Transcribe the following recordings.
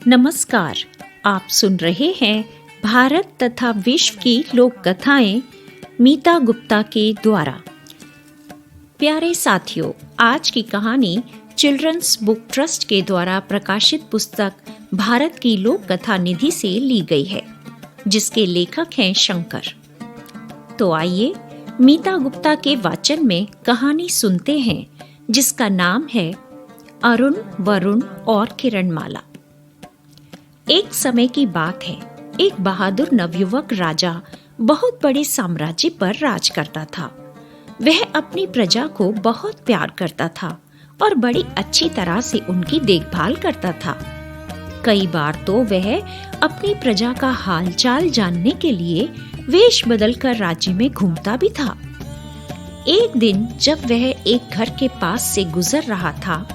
नमस्कार, आप सुन रहे हैं भारत तथा विश्व की लोक कथाएं मीता गुप्ता के द्वारा। प्यारे साथियों, आज की कहानी चिल्ड्रंस बुक ट्रस्ट के द्वारा प्रकाशित पुस्तक भारत की लोक कथा निधि से ली गई है, जिसके लेखक हैं शंकर। तो आइए मीता गुप्ता के वाचन में कहानी सुनते हैं, जिसका नाम है अरुण, वरुण और किरणमाला। एक समय की बात है, एक बहादुर नवयुवक राजा बहुत बड़े साम्राज्य पर राज करता था। वह अपनी प्रजा को बहुत प्यार करता था और बड़ी अच्छी तरह से उनकी देखभाल करता था। कई बार तो वह अपनी प्रजा का हालचाल जानने के लिए वेश बदलकर राज्य में घूमता भी था। एक दिन जब वह एक घर के पास से गुजर रहा था,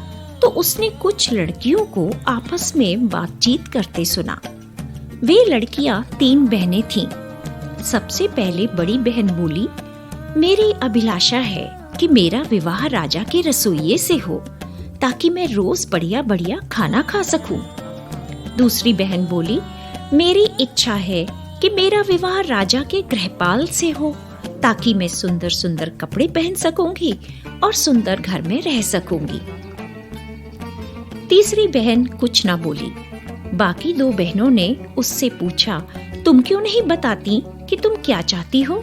तो उसने कुछ लड़कियों को आपस में बातचीत करते सुना। वे लड़कियां 3 बहनें थीं। सबसे पहले बड़ी बहन बोली, मेरी अभिलाषा है कि मेरा विवाह राजा के रसोइये से हो, ताकि मैं रोज बढ़िया बढ़िया खाना खा सकूं। दूसरी बहन बोली, मेरी इच्छा है कि मेरा विवाह राजा के गृहपाल से हो, ताकि मैं सुंदर सुंदर कपड़े पहन सकूंगी और सुंदर घर में रह सकूंगी। तीसरी बहन कुछ ना बोली। बाकी 2 बहनों ने उससे पूछा, तुम क्यों नहीं बताती कि तुम क्या चाहती हो?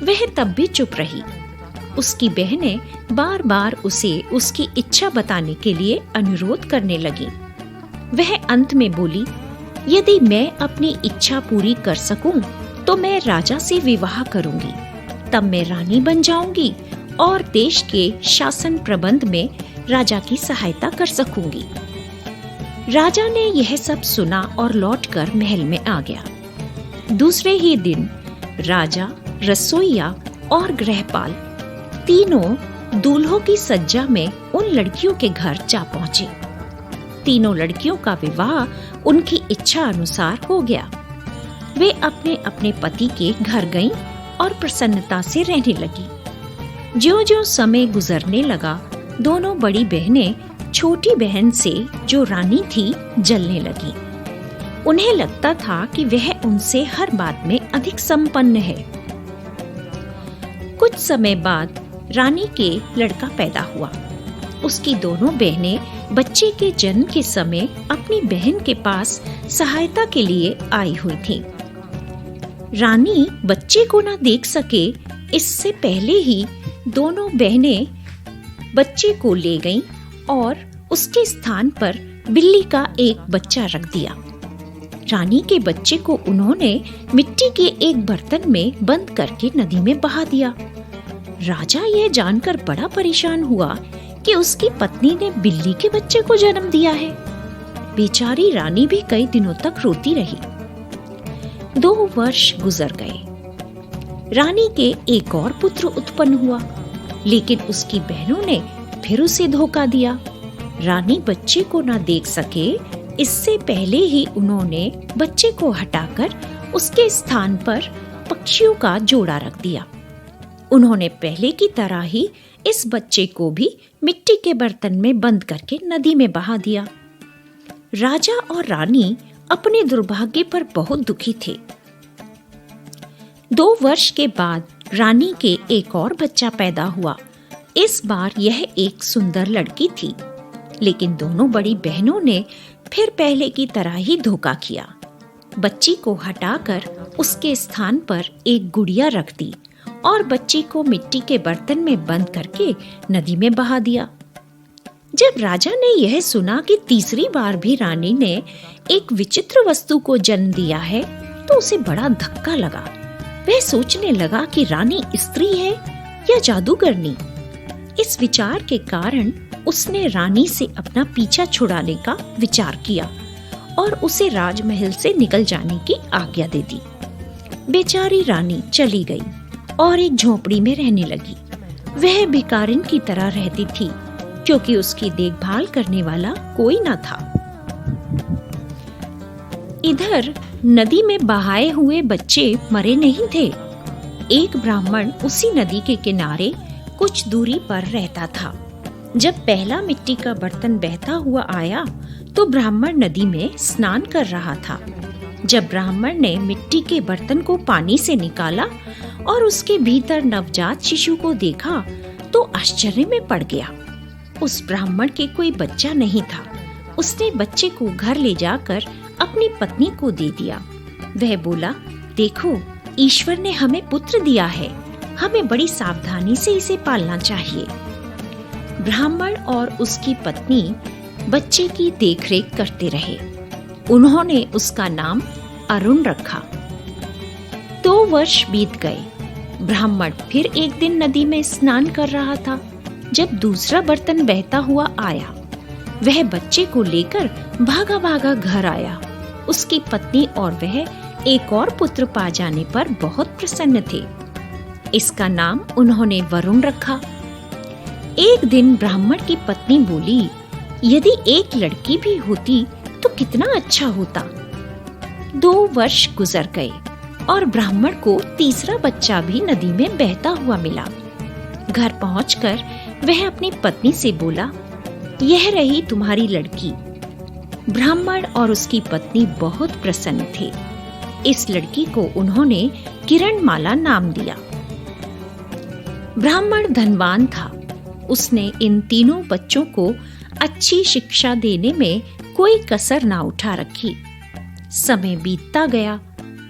वह तब भी चुप रही। उसकी बहनें बार बार उसे उसकी इच्छा बताने के लिए अनुरोध करने लगी। वह अंत में बोली, यदि मैं अपनी इच्छा पूरी कर सकूं, तो मैं राजा से विवाह करूंगी। तब मैं रानी बन जाऊंगी और देश के शासन प्रबंध में राजा की सहायता कर सकूंगी। राजा ने यह सब सुना और लौटकर महल में आ गया। दूसरे ही दिन राजा, रसोइया और गृहपाल तीनों दूल्हों की सज्जा में उन लड़कियों के घर जा पहुंचे। तीनों लड़कियों का विवाह उनकी इच्छा अनुसार हो गया। वे अपने अपने पति के घर गईं और प्रसन्नता से रहने लगी। ज्यों-ज्यों समय गुजरने लगा, दोनों बड़ी बहनें छोटी बहन से, जो रानी थी, जलने लगी। उन्हें लगता था कि वह उनसे हर बात में अधिक संपन्न है। कुछ समय बाद रानी के लड़का पैदा हुआ। उसकी दोनों बहनें बच्चे के जन्म के समय अपनी बहन के पास सहायता के लिए आई हुई थीं। रानी बच्चे को न देख सके, इससे पहले ही दोनों बहनें बच्चे को ले गईं और उसके स्थान पर बिल्ली का एक बच्चा रख दिया। रानी के बच्चे को उन्होंने मिट्टी के एक बर्तन में बंद करके नदी में बहा दिया। राजा यह जानकर बड़ा परेशान हुआ कि उसकी पत्नी ने बिल्ली के बच्चे को जन्म दिया है। बेचारी रानी भी कई दिनों तक रोती रही। 2 वर्ष गुजर गए। रानी के एक और पुत्र उत्पन्न हुआ, लेकिन उसकी बहनों ने फिर उसे धोखा दिया। रानी बच्चे को न देख सके, इससे पहले ही उन्होंने बच्चे को हटाकर उसके स्थान पर पक्षियों का जोड़ा रख दिया। उन्होंने पहले की तरह ही इस बच्चे को भी मिट्टी के बर्तन में बंद करके नदी में बहा दिया। राजा और रानी अपने दुर्भाग्य पर बहुत दुखी थे। 2 वर्ष के बाद रानी के एक और बच्चा पैदा हुआ। इस बार यह एक सुंदर लड़की थी, लेकिन दोनों बड़ी बहनों ने फिर पहले की तरह ही धोखा किया। बच्ची को हटाकर उसके स्थान पर एक गुड़िया रख दी और बच्ची को मिट्टी के बर्तन में बंद करके नदी में बहा दिया। जब राजा ने यह सुना कि तीसरी बार भी रानी ने एक विचित्र वस्तु को जन्म दिया है, तो उसे बड़ा धक्का लगा। वह सोचने लगा कि रानी स्त्री है या जादूगरनी। इस विचार के कारण उसने रानी से अपना पीछा छुड़ाने का विचार किया और उसे राजमहल से निकल जाने की आज्ञा दे दी। बेचारी रानी चली गई और एक झोपड़ी में रहने लगी। वह भिखारिन की तरह रहती थी, क्योंकि उसकी देखभाल करने वाला कोई न था। इधर नदी में बहाए हुए बच्चे मरे नहीं थे। एक ब्राह्मण उसी नदी के किनारे कुछ दूरी पर रहता था। जब पहला मिट्टी का बर्तन बहता हुआ आया तो ब्राह्मण नदी में स्नान कर रहा था। जब ब्राह्मण ने मिट्टी के बर्तन को पानी से निकाला और उसके भीतर नवजात शिशु को देखा तो आश्चर्य में पड़ गया। उस ब्राह्मण के कोई बच्चा नहीं था। उसने बच्चे को घर ले जाकर अपनी पत्नी को दे दिया। वह बोला, देखो, ईश्वर ने हमें पुत्र दिया है, हमें बड़ी सावधानी से इसे पालना चाहिए। ब्राह्मण और उसकी पत्नी बच्चे की देखरेख करते रहे। उन्होंने उसका नाम अरुण रखा। 2 वर्ष बीत गए। ब्राह्मण फिर एक दिन नदी में स्नान कर रहा था। जब दूसरा बर्तन बहता हुआ आया, वह बच्चे को लेकर भागा भागा घर आया। उसकी पत्नी और वह एक और पुत्र पा जाने पर बहुत प्रसन्न थे। इसका नाम उन्होंने वरुण रखा। एक दिन ब्राह्मण की पत्नी बोली, यदि एक लड़की भी होती तो कितना अच्छा होता। 2 वर्ष गुजर गए और ब्राह्मण को तीसरा बच्चा भी नदी में बहता हुआ मिला। घर पहुंचकर वह अपनी पत्नी से बोला, यह रही तुम्हारी लड़की। ब्राह्मण और उसकी पत्नी बहुत प्रसन्न थे। इस लड़की को उन्होंने किरणमाला नाम दिया। ब्राह्मण धनवान था। उसने इन तीनों बच्चों को अच्छी शिक्षा देने में कोई कसर ना उठा रखी। समय बीतता गया।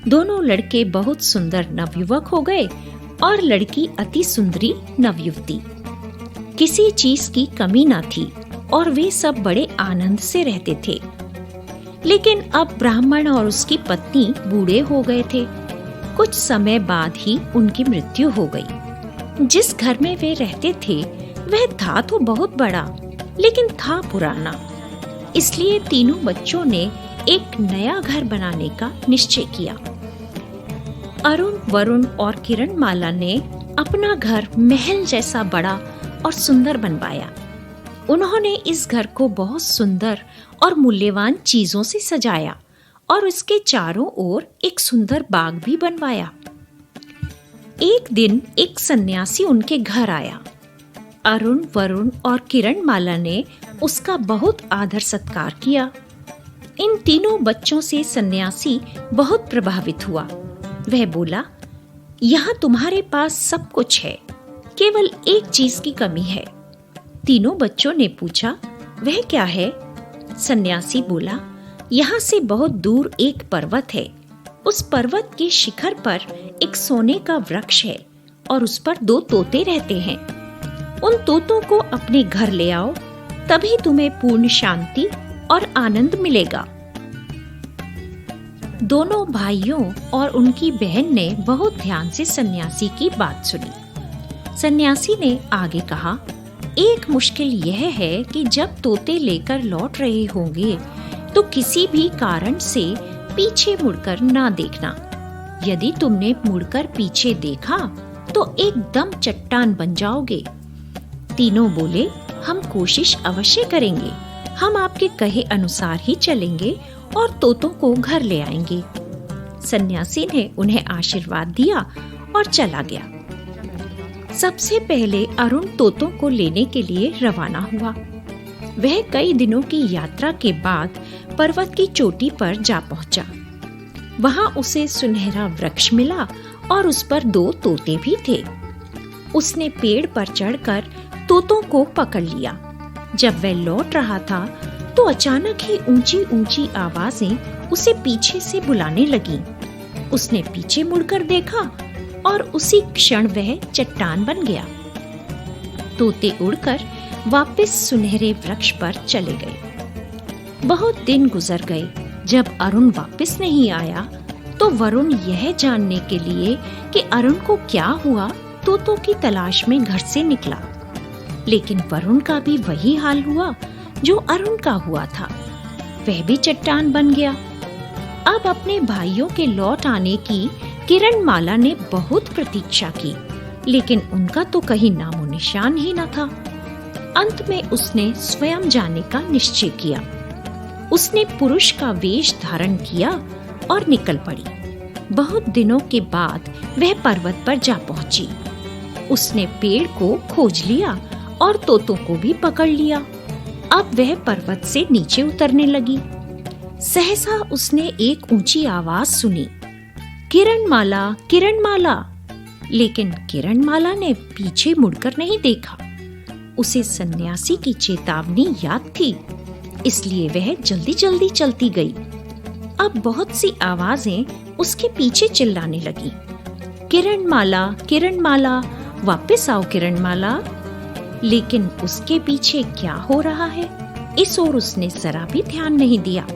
दोनों लड़के बहुत सुंदर नवयुवक हो गए और लड़की अति सुंदरी नवयुवती। किसी चीज की कमी न थी और वे सब बड़े आनंद से रहते थे। लेकिन अब ब्राह्मण और उसकी पत्नी बूढ़े हो गए थे। कुछ समय बाद ही उनकी मृत्यु हो गई। जिस घर में वे रहते थे वह था तो बहुत बड़ा, लेकिन था पुराना। इसलिए तीनों बच्चों ने एक नया घर बनाने का निश्चय किया। अरुण, वरुण और किरणमाला ने अपना घर महल जैसा बड़ा और सुंदर बनवाया। उन्होंने इस घर को बहुत सुंदर और मूल्यवान चीजों से सजाया और इसके चारों ओर एक सुंदर बाग भी बनवाया। एक दिन एक सन्यासी उनके घर आया। अरुण, वरुण और किरणमाला ने उसका बहुत आदर सत्कार किया। इन तीनों बच्चों से सन्यासी बहुत प्रभावित हुआ। वह बोला, यहाँ तुम्हारे पास सब कुछ है, केवल एक चीज की कमी है। तीनों बच्चों ने पूछा, वह क्या है? सन्यासी बोला, यहाँ से बहुत दूर एक पर्वत है। उस पर्वत के शिखर पर एक सोने का वृक्ष है और उस पर 2 तोते रहते हैं। उन तोतों को अपने घर ले आओ, तभी तुम्हें पूर्ण शांति और आनंद मिलेगा। दोनों भाइयों और उनकी बहन ने बहुत ध्यान से सन्यासी की बात सुनी। सन्यासी ने आगे कहा, एक मुश्किल यह है कि जब तोते लेकर लौट रहे होंगे तो किसी भी कारण से पीछे मुड़कर ना देखना। यदि तुमने मुड़कर पीछे देखा तो एकदम चट्टान बन जाओगे। तीनों बोले, हम कोशिश अवश्य करेंगे। हम आपके कहे अनुसार ही चलेंगे और तोतों को घर ले आएंगे। सन्यासी ने उन्हें आशीर्वाद दिया और चला गया। सबसे पहले अरुण तोतों को लेने के लिए रवाना हुआ। वह कई दिनों की यात्रा के बाद पर्वत की चोटी पर जा पहुंचा। वहां उसे सुनहरा वृक्ष मिला और उस पर 2 तोते भी थे। उसने पेड़ पर चढ़कर तोतों को पकड़ लिया। जब वह लौट रहा था तो अचानक ही ऊंची ऊंची आवाजें उसे पीछे से बुलाने लगीं। उसने पीछे मुड़कर देखा और उसी क्षण वह चट्टान बन गया। तोते उड़कर वापस सुनहरे वृक्ष पर चले गए। बहुत दिन गुजर गए। जब अरुण वापस नहीं आया तो वरुण यह जानने के लिए कि अरुण को क्या हुआ तोतों की तलाश में घर से निकला। लेकिन वरुण का भी वही हाल हुआ जो अरुण का हुआ था। वह भी चट्टान बन गया। अब अपने भाइयों के लौट आने की किरणमाला ने बहुत प्रतीक्षा की, लेकिन उनका तो कहीं नामो निशान ही न था। अंत में उसने स्वयं जाने का निश्चय किया। उसने पुरुष का वेश धारण किया और निकल पड़ी। बहुत दिनों के बाद वह पर्वत पर जा पहुंची। उसने पेड़ को खोज लिया और तोतों को भी पकड़ लिया। अब वह पर्वत से नीचे उतरने लगी। सहसा उसने एक ऊंची आवाज सुनी, किरणमाला, किरणमाला। लेकिन किरणमाला ने पीछे मुड़कर नहीं देखा। उसे सन्यासी की चेतावनी याद थी, इसलिए वह जल्दी जल्दी चलती गई। अब बहुत सी आवाजें उसके पीछे चिल्लाने लगी, किरणमाला, किरणमाला, वापस आओ किरणमाला। लेकिन उसके पीछे क्या हो रहा है, इस ओर उसने जरा भी ध्यान नहीं दिया।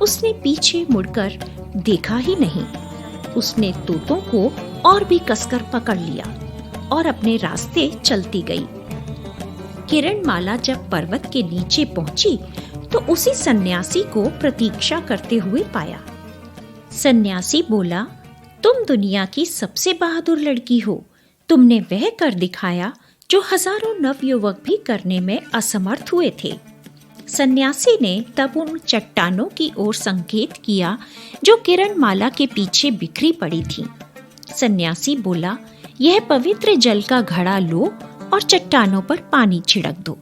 उसने पीछे मुड़कर देखा ही नहीं। उसने तोतों को और भी कसकर पकड़ लिया और अपने रास्ते चलती गई। किरणमाला जब पर्वत के नीचे पहुंची तो उसी सन्यासी को प्रतीक्षा करते हुए पाया। सन्यासी बोला, तुम दुनिया की सबसे बहादुर लड़की हो। तुमने वह कर दिखाया जो हजारों नवयुवक भी करने में असमर्थ हुए थे। सन्यासी ने तब उन चट्टानों की ओर संकेत किया जो किरणमाला के पीछे बिखरी पड़ी थीं। सन्यासी बोला, यह पवित्र जल का घड़ा लो और चट्टानों पर पानी छिड़क दो।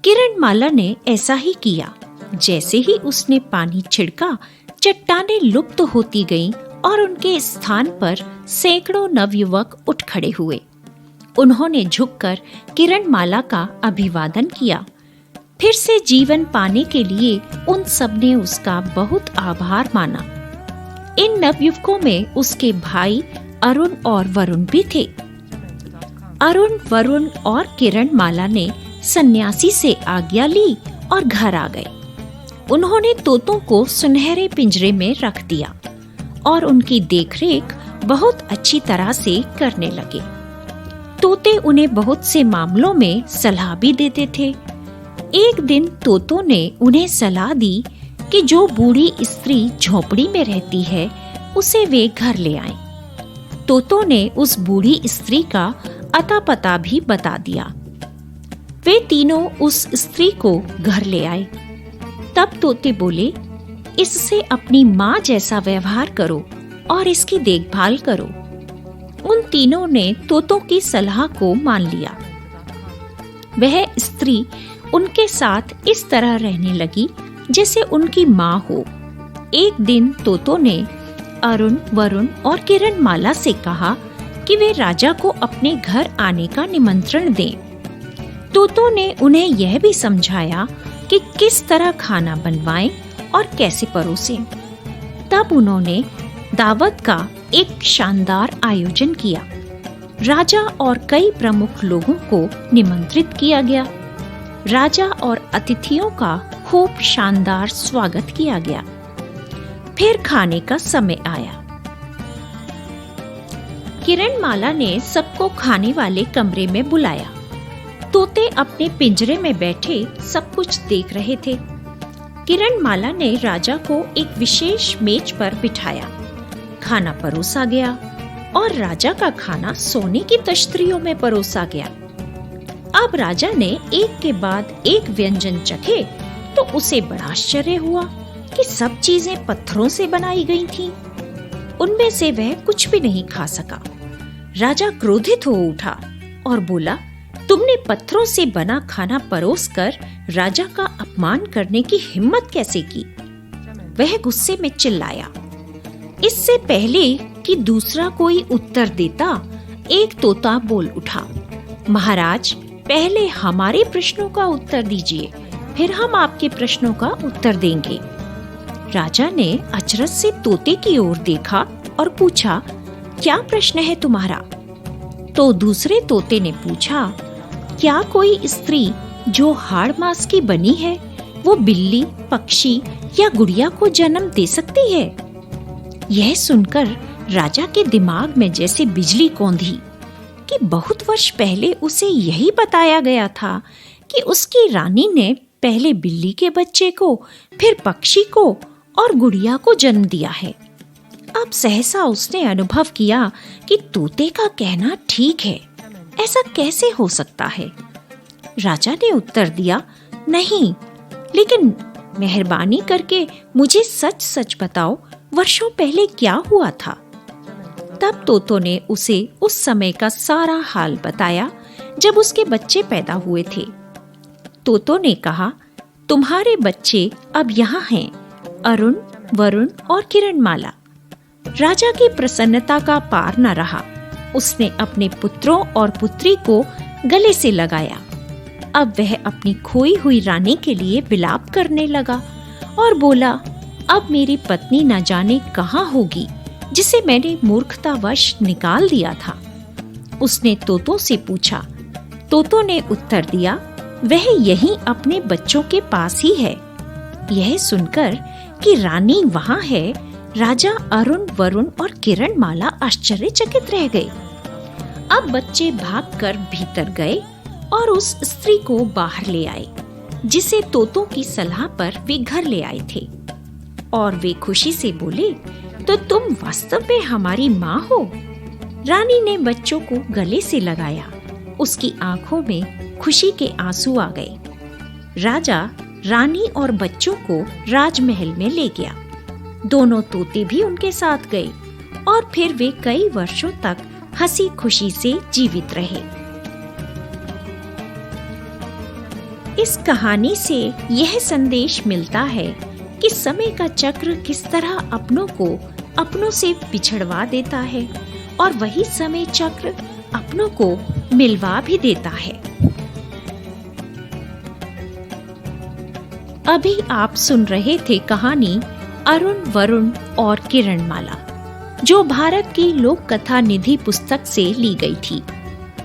किरणमाला ने ऐसा ही किया। जैसे ही उसने पानी छिड़का, चट्टानें लुप्त होती गईं और उनके स्थान पर सैकड़ों नवयुवक उठ खड़े हुए। उन्होंने झुककर किरणमाला का अभिवादन किया। फिर से जीवन पाने के लिए उन सब ने उसका बहुत आभार माना। इन नवयुवकों में उसके भाई अरुण और वरुण भी थे। अरुण, वरुण और किरणमाला ने सन्यासी से आज्ञा ली और घर आ गए। उन्होंने तोतों को सुनहरे पिंजरे में रख दिया और उनकी देखरेख बहुत अच्छी तरह से करने लगे। तोते उन्हें बहुत से मामलों में सलाह भी देते थे। एक दिन तोतों ने उन्हें सलाह दी कि जो बूढ़ी स्त्री झोपड़ी में रहती है उसे वे घर ले आएं। तोतों ने उस बूढ़ी स्त्री का अता पता भी बता दिया। वे तीनों उस स्त्री को घर ले आए। तब तोते बोले, इससे अपनी माँ जैसा व्यवहार करो और इसकी देखभाल करो। उन तीनों ने तोतों की सलाह को मान लिया। वह स्त्री उनके साथ इस तरह रहने लगी जैसे उनकी माँ हो। एक दिन तोतों ने अरुण, वरुण और किरणमाला से कहा कि वे राजा को अपने घर आने का निमंत्रण दें। तोतों ने उन्हें यह भी समझाया कि किस तरह खाना बनवाएं और कैसे परोसें। तब उन्होंने दावत का एक शानदार आयोजन किया। राजा और कई प्रमुख लोगों को निमंत्रित किया गया। राजा और अतिथियों का खूब शानदार स्वागत किया गया। फिर खाने का समय आया। किरणमाला ने सबको खाने वाले कमरे में बुलाया। तोते अपने पिंजरे में बैठे सब कुछ देख रहे थे। किरणमाला ने राजा को एक विशेष मेज पर बिठाया। खाना परोसा गया और राजा का खाना सोने की तश्तरियों में परोसा गया। अब राजा ने एक के बाद एक व्यंजन चखे तो उसे बड़ा आश्चर्य हुआ कि सब चीजें पत्थरों से बनाई गई थीं। उनमें से वह कुछ भी नहीं खा सका। राजा क्रोधित हो उठा और बोला, तुमने पत्थरों से बना खाना परोसकर राजा का अपमान करने की हिम्मत कैसे की? वह गुस्से में चिल्लाया। इससे पहले कि दूसरा कोई उत्तर देता, एक तोता बोल उठा, महाराज, पहले हमारे प्रश्नों का उत्तर दीजिए, फिर हम आपके प्रश्नों का उत्तर देंगे। राजा ने अचरज से तोते की ओर देखा और पूछा, क्या प्रश्न है तुम्हारा? तो दूसरे तोते ने पूछा, क्या कोई स्त्री जो हाड़ मांस की बनी है वो बिल्ली, पक्षी या गुड़िया को जन्म दे सकती है? यह सुनकर राजा के दिमाग में जैसे बिजली कौंधी कि बहुत वर्ष पहले उसे यही बताया गया था कि उसकी रानी ने पहले बिल्ली के बच्चे को, फिर पक्षी को और गुड़िया को जन्म दिया है। अब सहसा उसने अनुभव किया कि तोते का कहना ठीक है। ऐसा कैसे हो सकता है? राजा ने उत्तर दिया, नहीं, लेकिन मेहरबानी करके मुझे सच सच बताओ, वर्षों पहले क्या हुआ था? तब तोतों ने उसे उस समय का सारा हाल बताया जब उसके बच्चे पैदा हुए थे। तोतों ने कहा, तुम्हारे बच्चे अब यहाँ हैं, अरुण, वरुण और किरणमाला। राजा की प्रसन्नता का पार न रहा। उसने अपने पुत्रों और पुत्री को गले से लगाया। अब वह अपनी खोई हुई रानी के लिए विलाप करने लगा और बोला, अब मेरी पत्नी न जाने कहाँ होगी, जिसे मैंने मूर्खतावश निकाल दिया था। उसने तोतों से पूछा। तोतों ने उत्तर दिया, वह यहीं अपने बच्चों के पास ही है। यह सुनकर कि रानी वहाँ है, राजा अरुण, वरुण और किरणमाला आश्चर्यचकित रह गए। अब बच्चे भागकर भीतर गए और उस स्त्री को बाहर ले आए, जिसे तोतों की सलाह पर वे घर ले आए थे। और वे खुशी से बोले, तो तुम वास्तव में हमारी माँ हो। रानी ने बच्चों को गले से लगाया। उसकी आंखों में खुशी के आंसू आ गए। राजा रानी और बच्चों को राजमहल में ले गया। दोनों तोते भी उनके साथ गए और फिर वे कई वर्षों तक हंसी खुशी से जीवित रहे। इस कहानी से यह संदेश मिलता है कि समय का चक्र किस तरह अपनों को अपनों से बिछड़वा देता है और वही समय चक्र अपनों को मिलवा भी देता है। अभी आप सुन रहे थे कहानी अरुण, वरुण और किरणमाला, जो भारत की लोक कथा निधि पुस्तक से ली गई थी।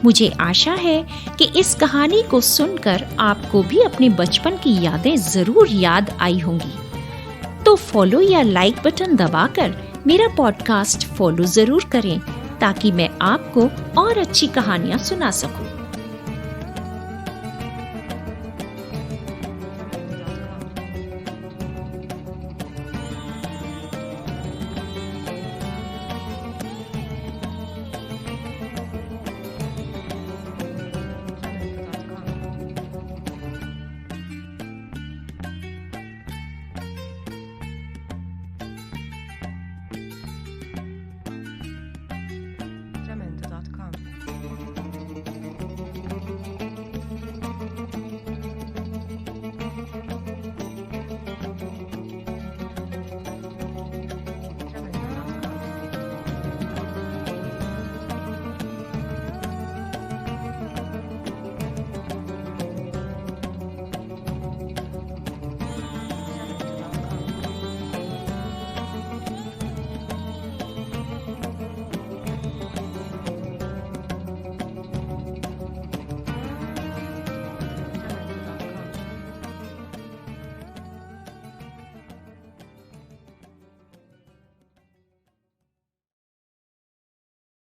मुझे आशा है कि इस कहानी को सुनकर आपको भी अपने बचपन की यादें जरूर याद आई होंगी। तो फॉलो या लाइक बटन दबाकर मेरा पॉडकास्ट फॉलो जरूर करें, ताकि मैं आपको और अच्छी कहानियां सुना सकूं।